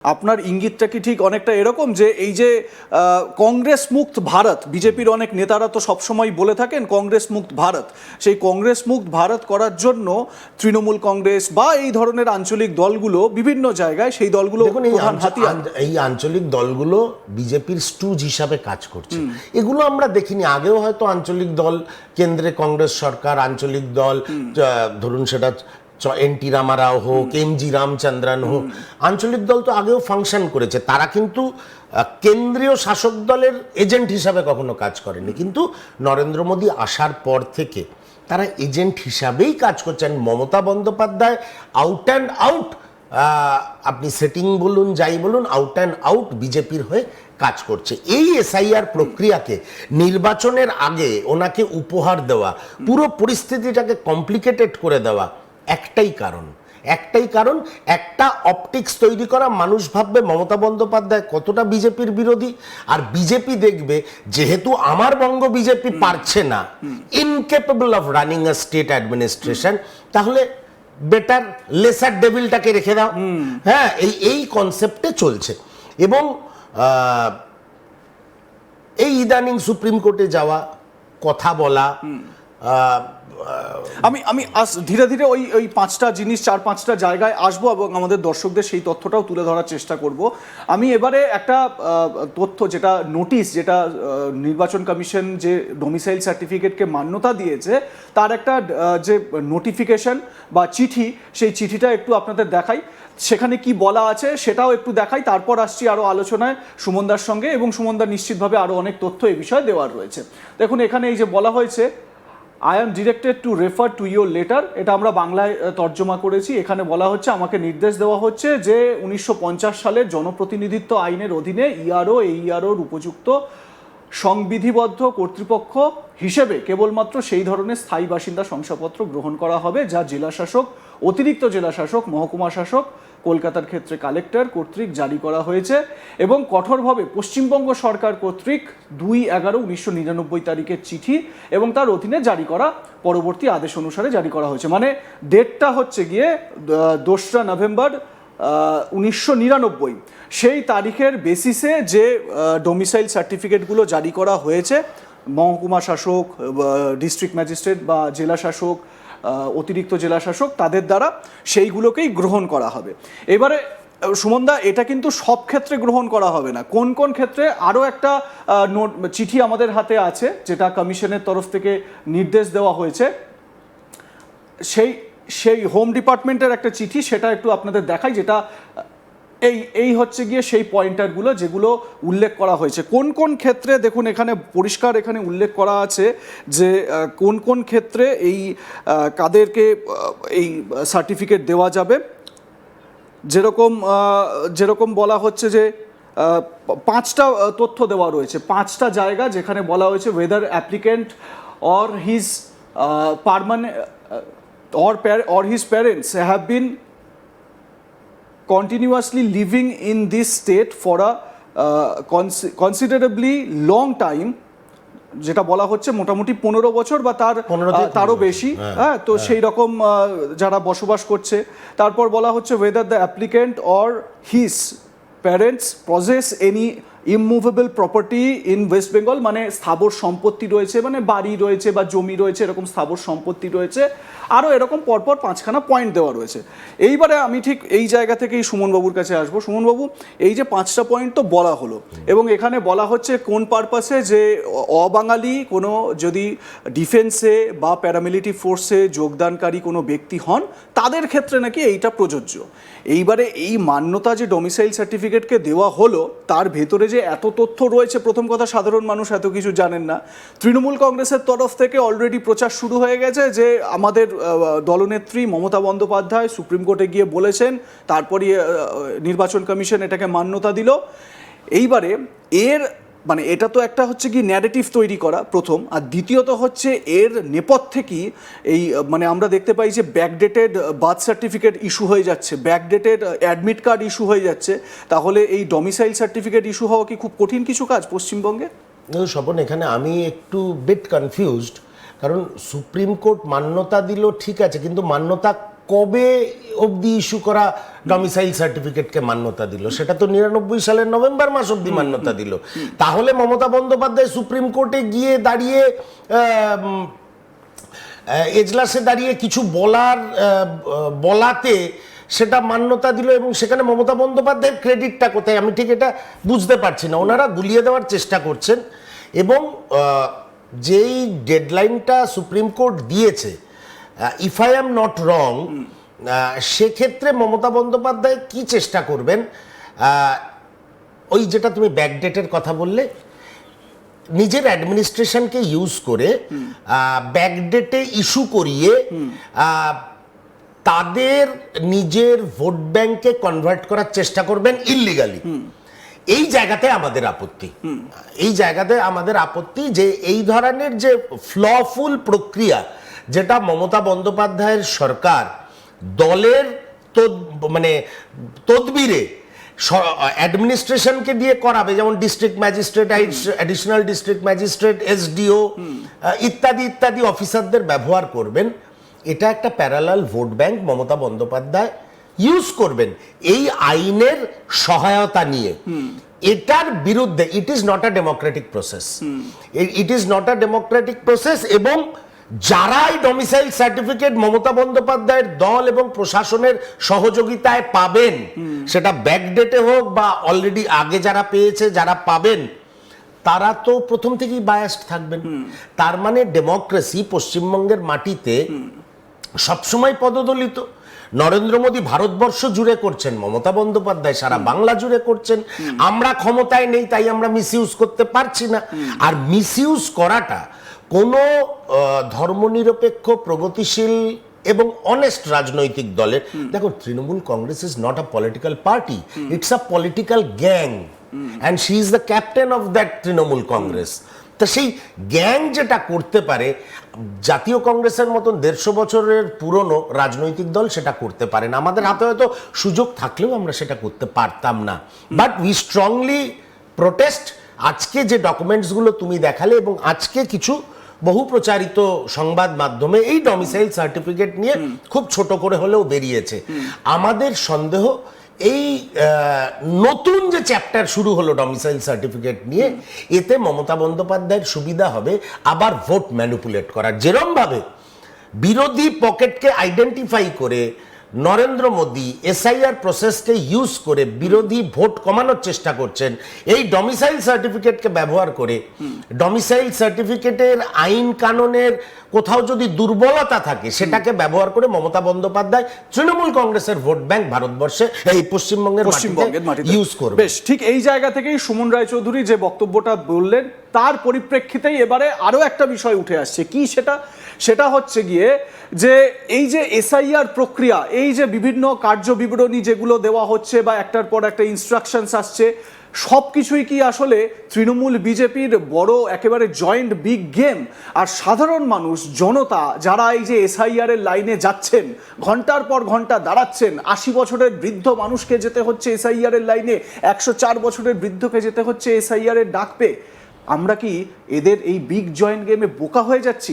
আপনার ইঙ্গিতটা কি ঠিক অনেকটা এরকম যে এই যে কংগ্রেস মুক্ত ভারত, বিজেপির অনেক নেতারা তো সবসময় বলে থাকেন কংগ্রেস মুক্ত ভারত, সেই কংগ্রেস মুক্ত ভারত করার জন্য তৃণমূল কংগ্রেস বা এই ধরনের আঞ্চলিক দলগুলো বিভিন্ন জায়গায় সেই দলগুলো প্রধান হাতিয়ার। এই আঞ্চলিক দলগুলো বিজেপির স্টুজ হিসাবে কাজ করছে। এগুলো আমরা দেখিনি আগেও, হয়তো আঞ্চলিক দল, কেন্দ্রে কংগ্রেস সরকার, আঞ্চলিক দল, ধরুন সেটা এন.টি. রামারাও হোক, এম.জি. রামচন্দ্রন হোক, আঞ্চলিক দল তো আগেও ফাংশন করেছে। তারা কিন্তু কেন্দ্রীয় শাসক দলের এজেন্ট হিসাবে কখনো কাজ করেনি, কিন্তু নরেন্দ্র মোদী আসার পর থেকে তারা এজেন্ট হিসাবেই কাজ করছেন। Mamata Bandyopadhyay out and out, আপনি সেটিং বলুন যাই বলুন, আউট অ্যান্ড আউট বিজেপির হয়ে কাজ করছে। এই এসআইআর প্রক্রিয়াকে নির্বাচনের আগে ওনাকে উপহার দেওয়া, পুরো পরিস্থিতিটাকে কমপ্লিকেটেড করে দেওয়া একটাই কারণ, একটা অপটিক্স তৈরি করা। মানুষ ভাববে মমতা বন্দ্যোপাধ্যায় কতটা বিজেপির বিরোধী, আর বিজেপি দেখবে যেহেতু আমার বঙ্গ বিজেপি পারছে না, incapable of running a state administration, তাহলে বেটার লেসার ডেভিলটাকে রেখে দাও। হ্যাঁ, এই কনসেপ্টে চলছে। এবং এই ইদানিং সুপ্রিম কোর্টে যাওয়া, কথা বলা, আমি ধীরে ধীরে ওই পাঁচটা জিনিস, চার পাঁচটা জায়গায় আসবো এবং আমাদের দর্শকদের সেই তথ্যটাও তুলে ধরার চেষ্টা করব। আমি এবারে একটা তথ্য, যেটা নোটিশ, যেটা নির্বাচন কমিশন যে ডোমিসাইল সার্টিফিকেটকে মান্যতা দিয়েছে তার একটা যে নোটিফিকেশন বা চিঠি, সেই চিঠিটা একটু আপনাদের দেখাই। সেখানে কি বলা আছে সেটাও একটু দেখাই, তারপর আসছি আরও আলোচনায় সুমনদার সঙ্গে, এবং সুমনদার নিশ্চিতভাবে আরও অনেক তথ্য এই বিষয়ে দেওয়ার রয়েছে। দেখুন, এখানে এই যে বলা হয়েছে, I am directed to refer to your letter, এটা আমরা বাংলায় তর্জমা করেছি। এখানে বলা হচ্ছে, আমাকে নির্দেশ দেওয়া হচ্ছে যে 1950 সালের জনপ্রতিনিধিত্ব আইনের অধীনে ইআরও, এইআরওর উপযুক্ত সংবিধিবদ্ধ কর্তৃপক্ষ হিসেবে কেবলমাত্র সেই ধরনের স্থায়ী বাসিন্দা শংসাপত্র গ্রহণ করা হবে যা জেলাশাসক, অতিরিক্ত জেলাশাসক, মহকুমা শাসক, কলকাতার ক্ষেত্রে কালেক্টর কর্তৃক জারি করা হয়েছে, এবং কঠোরভাবে পশ্চিমবঙ্গ সরকার কর্তৃক 2/11/1999 তারিখের চিঠি এবং তার অধীনে জারি করা পরবর্তী আদেশ অনুসারে জারি করা হয়েছে। মানে ডেটটা হচ্ছে গিয়ে 2রা নভেম্বর 1999। সেই তারিখের বেসিসে যে ডোমিসাইল সার্টিফিকেটগুলো জারি করা হয়েছে, মহকুমা শাসক, ডিস্ট্রিক্ট ম্যাজিস্ট্রেট বা জেলা শাসক, অতিরিক্ত জেলা শাসক, তাদের দ্বারা সেইগুলোকেই গ্রহণ করা হবে। এবারে সুমনদা, এটা কিন্তু সব ক্ষেত্রে গ্রহণ করা হবে না। কোন কোন ক্ষেত্রে, আরও একটা চিঠি আমাদের হাতে আছে যেটা কমিশনের তরফ থেকে নির্দেশ দেওয়া হয়েছে, সেই হোম ডিপার্টমেন্টের একটা চিঠি, সেটা একটু আপনাদের দেখাই, যেটা এই হচ্ছে গিয়ে সেই পয়েন্টারগুলো যেগুলো উল্লেখ করা হয়েছে। কোন কোন ক্ষেত্রে, দেখুন এখানে পরিষ্কার এখানে উল্লেখ করা আছে যে কোন কোন ক্ষেত্রে এই কাদেরকে এই সার্টিফিকেট দেওয়া যাবে। যেরকম বলা হচ্ছে যে 5টা তথ্য দেওয়া রয়েছে, 5টা জায়গা যেখানে বলা হয়েছে weather applicant or his permanent or his parents have been continuously living in this state for a considerably long time, যেটা বলা হচ্ছে মোটামুটি 15 বছর বা তারও বেশি। হ্যাঁ, তো সেই রকম যারা বসবাস করছে। তারপর বলা হচ্ছে whether the applicant or his parents possess any immovable property in West Bengal, মানে স্থাবর সম্পত্তি রয়েছে, মানে বাড়ি রয়েছে বা জমি রয়েছে, এরকম স্থাবর সম্পত্তি রয়েছে। আরও এরকম পরপর 5খানা পয়েন্ট দেওয়া রয়েছে। এইবারে আমি ঠিক এই জায়গা থেকেই সুমনবাবুর কাছে আসবো। সুমনবাবু, এই যে 5টা পয়েন্ট তো বলা হলো, এবং এখানে বলা হচ্ছে কোন পারপাসে, যে অবাঙালি কোনো যদি ডিফেন্সে বা প্যারামিলিটারি ফোর্সে যোগদানকারী কোনো ব্যক্তি হন, তাদের ক্ষেত্রে নাকি এইটা প্রযোজ্য। এইবারে এই মান্যতা যে ডোমিসাইল সার্টিফিকেটকে দেওয়া হলো, তার ভেতরে যে এত তথ্য রয়েছে, প্রথম কথা সাধারণ মানুষ এত কিছু জানেন না। তৃণমূল কংগ্রেসের তরফ থেকে অলরেডি প্রচার শুরু হয়ে গেছে যে আমাদের দলনেত্রী মমতা বন্দ্যোপাধ্যায় সুপ্রিম কোর্টে গিয়ে বলেছেন, তারপরই নির্বাচন কমিশন এটাকে মান্যতা দিল। এইবারে মানে এটা তো একটা হচ্ছে কি ন্যারেটিভ তৈরি করা প্রথম, আর দ্বিতীয়ত হচ্ছে এর নেপথ্যে কি এই মানে আমরা দেখতে পাই যে ব্যাকডেটেড বার্থ সার্টিফিকেট ইস্যু হয়ে যাচ্ছে, ব্যাকডেটেড অ্যাডমিট কার্ড ইস্যু হয়ে যাচ্ছে। তাহলে এই ডোমিসাইল সার্টিফিকেট ইস্যু হওয়া কি খুব কঠিন কিছু কাজ পশ্চিমবঙ্গে? স্বপন, এখানে আমি একটু বিট কনফিউজড, কারণ সুপ্রিম কোর্ট মান্যতা দিল ঠিক আছে, কিন্তু মান্যতা কবে অবধি ইস্যু করা ডমিসাইল সার্টিফিকেটকে মান্যতা দিল? সেটা তো 99 সালের নভেম্বর মাস অবধি মান্যতা দিল। তাহলে মমতা বন্দ্যোপাধ্যায় সুপ্রিম কোর্টে গিয়ে দাঁড়িয়ে এজলাসে দাঁড়িয়ে কিছু বলাতে সেটা মান্যতা দিল, এবং সেখানে মমতা বন্দ্যোপাধ্যায়ের ক্রেডিটটা কোথায় আমি ঠিক এটা বুঝতে পারছি না। ওনারা গুলিয়ে দেওয়ার চেষ্টা করছেন, এবং যেই ডেডলাইনটা সুপ্রিম কোর্ট দিয়েছে, if I am not wrong, সেক্ষেত্রে মমতা বন্দ্যোপাধ্যায় কি চেষ্টা করবেন, ওই যেটা তুমি ব্যাকডেটের কথা বললে, নিজের অ্যাডমিনিস্ট্রেশনকে ইউজ করে ব্যাকডেটে ইস্যু করিয়ে তাদের নিজের ভোট ব্যাংকে কনভার্ট করার চেষ্টা করবেন ইললিগালি। এই জায়গাতে আমাদের আপত্তি, এই জায়গাতে আমাদের আপত্তি যে এই ধরনের যে ফ্লফুল প্রক্রিয়া, যেটা মমতা বন্দ্যোপাধ্যায়ের সরকার দলের তদবিরে অ্যাডমিনিস্ট্রেশনকে দিয়ে করাবে, যেমন district magistrate, additional district magistrate, SDO ইত্যাদি ইত্যাদি অফিসারদের ব্যবহার করবেন, এটা একটা parallel vote bank Mamata Bandyopadhyay use করবেন এই আইনের সহায়তা নিয়ে। এটার বিরুদ্ধে it is not a Democratic process, it is not a Democratic process. এবং যারাই ডমিসাইল সার্টিফিকেট মমতা বন্দ্যোপাধ্যায়ের দল এবং প্রশাসনের সহযোগিতায় পাবেন, সেটা ব্যাকডেটে হোক বা অলরেডি আগে যারা পেয়েছে, যারা পাবেন, তারা তো প্রথম থেকেই বায়াসড থাকবেন। তার মানে ডেমোক্রেসি পশ্চিমবঙ্গের মাটিতে সবসময় পদদলিত। নরেন্দ্র মোদী ভারতবর্ষ জুড়ে করছেন, মমতা বন্দ্যোপাধ্যায় সারা বাংলা জুড়ে করছেন। আমরা ক্ষমতায় নেই, তাই আমরা মিসইউজ করতে পারছি না। আর মিসইউজ করাটা কোনো ধর্মনিরপেক্ষ, প্রগতিশীল এবং অনেস্ট রাজনৈতিক দলের, দেখো, Trinamool Congress is not a political party, it's a political gang, and she is the captain of that Trinamool Congress. তা সেই গ্যাং যেটা করতে পারে, জাতীয় কংগ্রেসের মতন 150 বছরের পুরনো রাজনৈতিক দল সেটা করতে পারে না। আমাদের হাতে হয়তো সুযোগ থাকলেও আমরা সেটা করতে পারতাম না। But we strongly protest. আজকে যে ডকুমেন্টসগুলো তুমি দেখালে, এবং আজকে কিছু বহু প্রচারিত সংবাদ মাধ্যমে এই ডমিসাইল সার্টিফিকেট নিয়ে খুব ছোট করে হলেও বেরিয়েছে, আমাদের সন্দেহ এই নতুন যে চ্যাপ্টার শুরু হলো ডমিসাইল সার্টিফিকেট নিয়ে, এতে মমতা বন্দ্যোপাধ্যায়ের সুবিধা হবে আবার ভোট ম্যানিপুলেট করার। যেরকম ভাবে বিরোধী পকেটকে আইডেন্টিফাই করে নরেন্দ্র মোদী এসআইআর প্রসেসকে ইউজ করে বিরোধী ভোট কমানোর চেষ্টা করছেন, এই ডমিসাইল সার্টিফিকেটকে ব্যবহার করে, ডমিসাইল সার্টিফিকেটের আইন কানুনের কোথাও যদি দুর্বলতা থাকে, সেটাকে ব্যবহার করে মমতা বন্দ্যোপাধ্যায় তৃণমূল কংগ্রেসের ভোট ব্যাংক ভারতবর্ষে, এই পশ্চিমবঙ্গের মাটিতে ইউজ করবে। বেশ, ঠিক এই জায়গা থেকেই সুমন রায়চৌধুরী যে বক্তব্যটা বললেন, তার পরিপ্রেক্ষিতেই এবারে আরো একটা বিষয় উঠে আসছে। কি সেটা হচ্ছে গিয়ে যে এই যে এসআইআর প্রক্রিয়া, এই যে বিভিন্ন কার্যবিবরণী যেগুলো দেওয়া হচ্ছে বা একটার পর একটা ইনস্ট্রাকশনস আসছে, সব কিছুই কি আসলে তৃণমূল বিজেপির বড় একেবারে জয়েন্ট বিগ গেম? আর সাধারণ মানুষ, জনতা, যারা এই যে এসআইআর এর লাইনে যাচ্ছেন, ঘন্টার পর ঘন্টা দাঁড়াচ্ছেন, 80 বছরের বৃদ্ধ মানুষকে যেতে হচ্ছে এসআইআর এর লাইনে, 104 বছরের বৃদ্ধকে যেতে হচ্ছে এসআইআর এর ডাক পেয়ে, আমরা কি এদের এই বিগ জয়েন্ট গেমে বোকা হয়ে যাচ্ছি?